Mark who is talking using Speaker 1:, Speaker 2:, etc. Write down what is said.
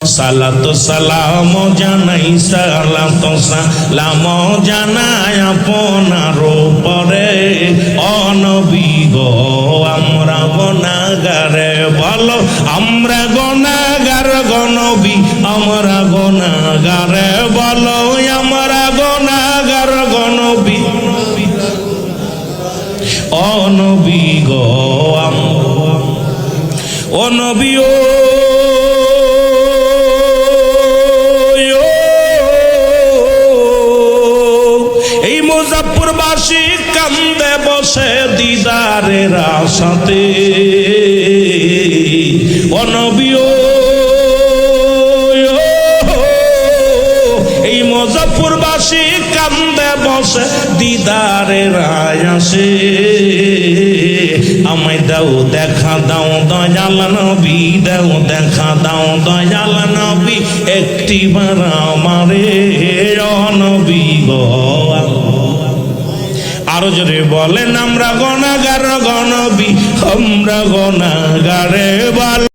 Speaker 1: সালাতু সালাম জানাই সালাতু সালাম জানাই আপনার উপরে ও নবী গো আমরা গুনাহগারে বলো আমরা গুনাহগার গো নবী আমরা গুনাহগারে বলো আমরা গুনাহগার গো নবী ও নবী গো ও নবী ও এই মুজাফফরবাসী কান্দে বসে দিদারের আশাতে ও নবী ও এই মুজাফফরবাসী কান্দে বসে দিদারের আশাতে আমায় দাও দেখা দাও দয়াল নবী দাও দেখা দাও দয়াল নবী একটিবার আমারে ও নবী গো আরো জোরে বলেন আমরা গুনাহগার গো নবী আমরা গুনাহগারে বল